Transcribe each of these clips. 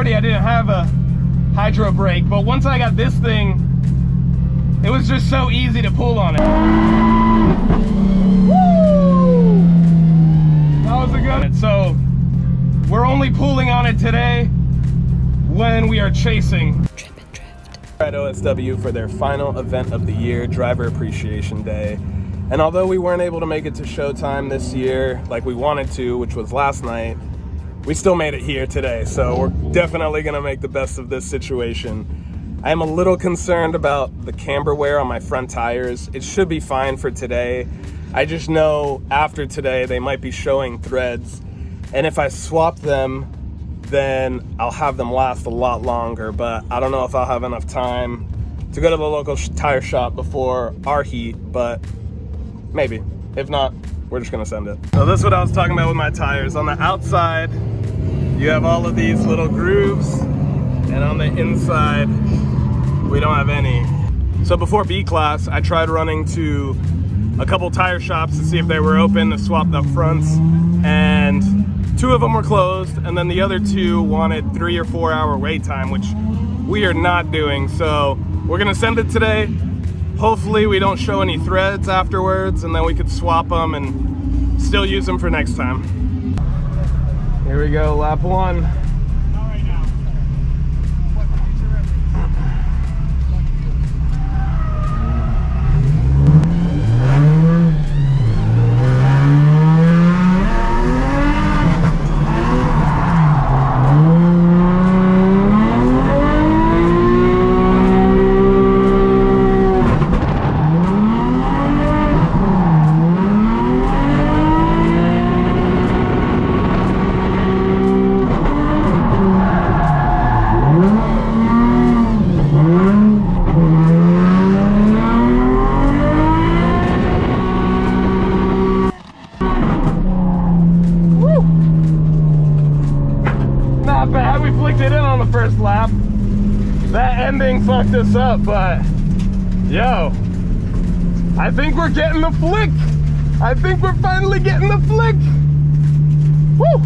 I didn't have a hydro brake, but once I got this thing, it was just so easy to pull on it. Woo! That was a good. So we're only pulling on it today when we are chasing. Drip and drift. At OSW for their final event of the year, Driver Appreciation Day. And although we weren't able to make it to showtime this year like we wanted to, which was last night, we still made it here today. So we're definitely gonna make the best of this situation. I am a little concerned about the camber wear on my front tires. It should be fine for today. I just know after today they might be showing threads. And if I swap them, then I'll have them last a lot longer, but I don't know if I'll have enough time to go to the local tire shop before our heat, but maybe. If not, we're just gonna send it. So this is what I was talking about with my tires. On the outside, you have all of these little grooves, and on the inside, we don't have any. So before B class, I tried running to a couple tire shops to see if they were open to swap the fronts, and 2 of them were closed, and then the other 2 wanted 3 or 4 hour wait time, which we are not doing. So we're gonna send it today. Hopefully we don't show any threads afterwards, and then we could swap them and still use them for next time. Here we go, lap 1. First lap. That ending fucked us up, but yo, I think we're getting the flick. I think we're finally getting the flick. Woo!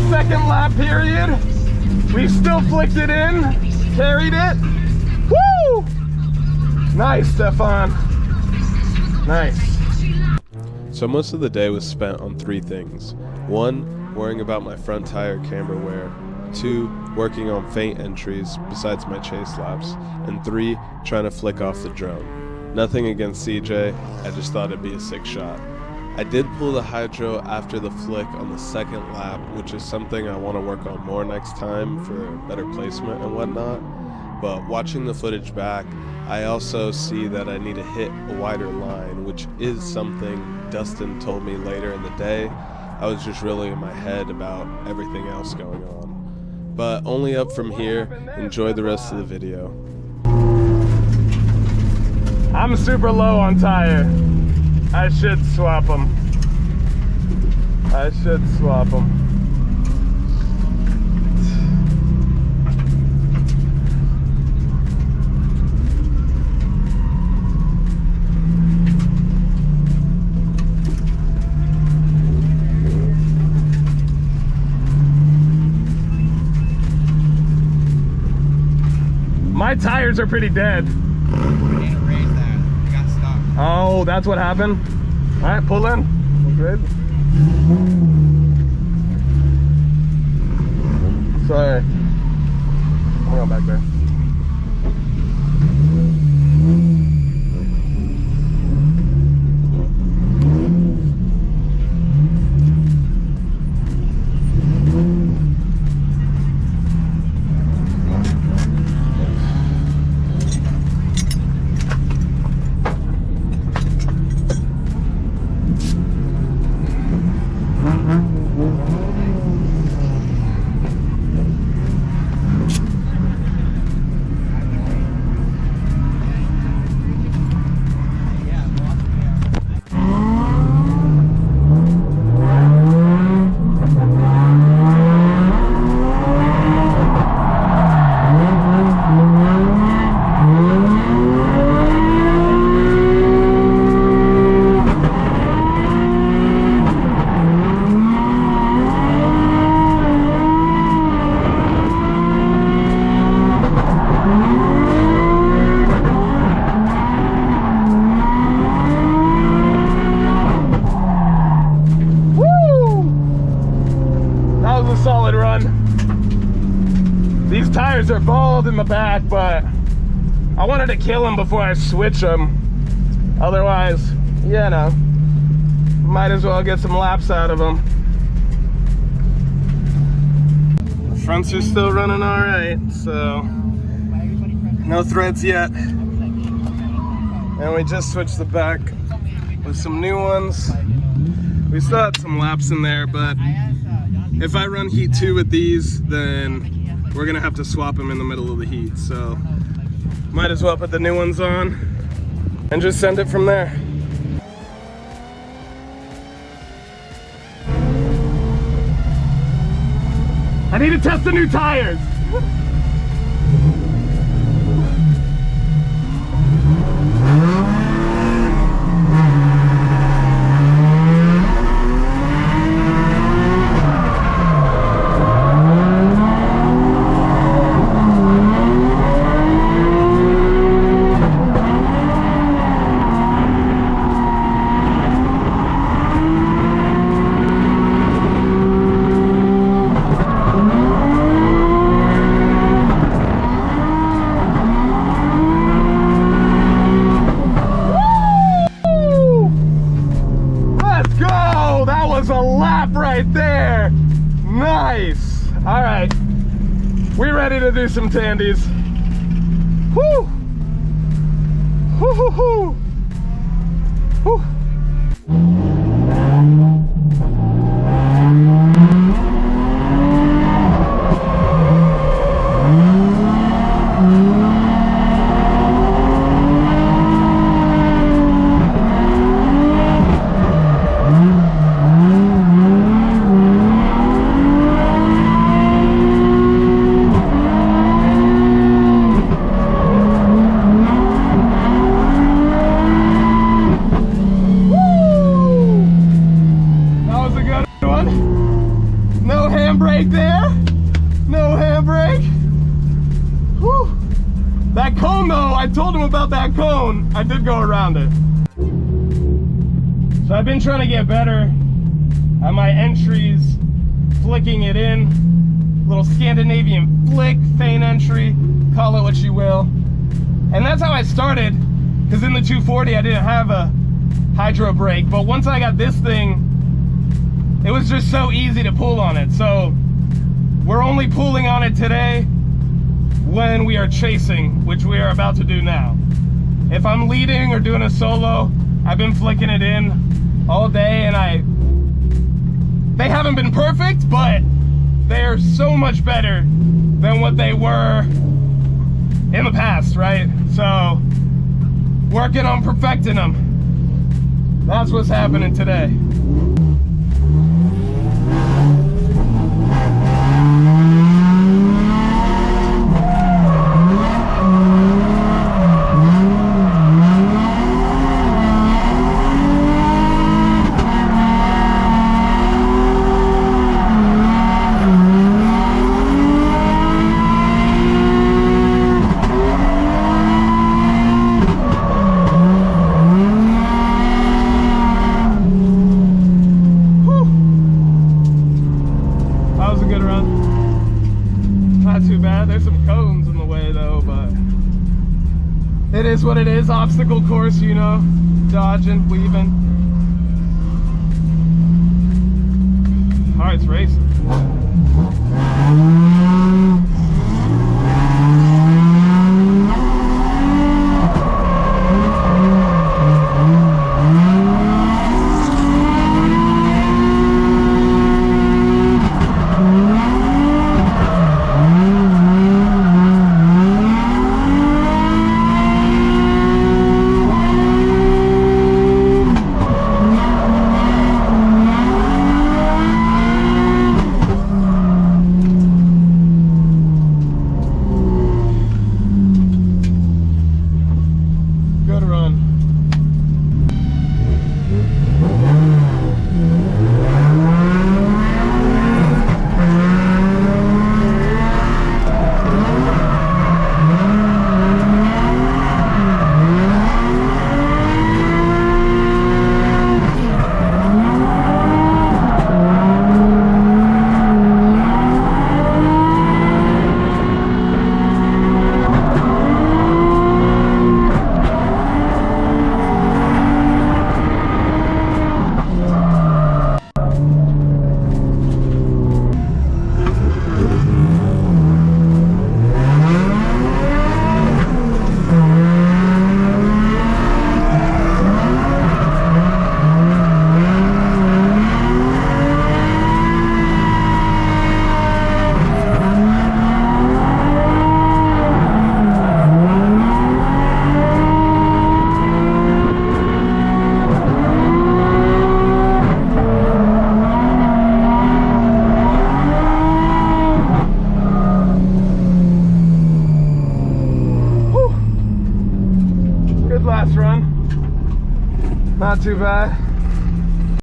Second lap period, we still flicked it in, carried it. Woo! Nice, Stefan. Nice. So most of the day was spent on 3 things. 1, worrying about my front tire camber wear. 2, working on feint entries besides my chase laps. And 3, trying to flick off the drone. Nothing against CJ, I just thought it'd be a sick shot. I did pull the hydro after the flick on the 2nd lap, which is something I want to work on more next time for better placement and whatnot. But watching the footage back, I also see that I need to hit a wider line, which is something Dustin told me later in the day. I was just really in my head about everything else going on. But only up from here. Enjoy the rest of the video. I'm super low on tire. I should swap them. I should swap them. My tires are pretty dead. Oh, that's what happened? All right, pull in. We're good. Sorry. I'm going back there. tires are bald in the back, but I wanted to kill them before I switch them. Otherwise, you know, might as well get some laps out of them. The fronts are still running all right, so no threads yet. And we just switched the back with some new ones. We still had some laps in there, but if I run heat 2 with these, then we're gonna have to swap them in the middle of the heat. So might as well put the new ones on and just send it from there. I need to test the new tires. Right there. Nice. All right. We ready to do some tandies. Woo. Woo hoo hoo. Woo. Handbrake there. No handbrake. Whew. That cone though, I told him about that cone. I did go around it. So I've been trying to get better at my entries, flicking it in. Little Scandinavian flick, feint entry, call it what you will. And that's how I started, because in the 240 I didn't have a hydro brake, but once I got this thing, it was just so easy to pull on it. So we're only pulling on it today when we are chasing, which we are about to do now. If I'm leading or doing a solo, I've been flicking it in all day, and they haven't been perfect, but they're so much better than what they were in the past, right? So working on perfecting them. That's what's happening today. Not too bad. There's some cones in the way though, but it is what it is. Obstacle course, you know, dodging, weaving. All right, it's racing. Not too bad.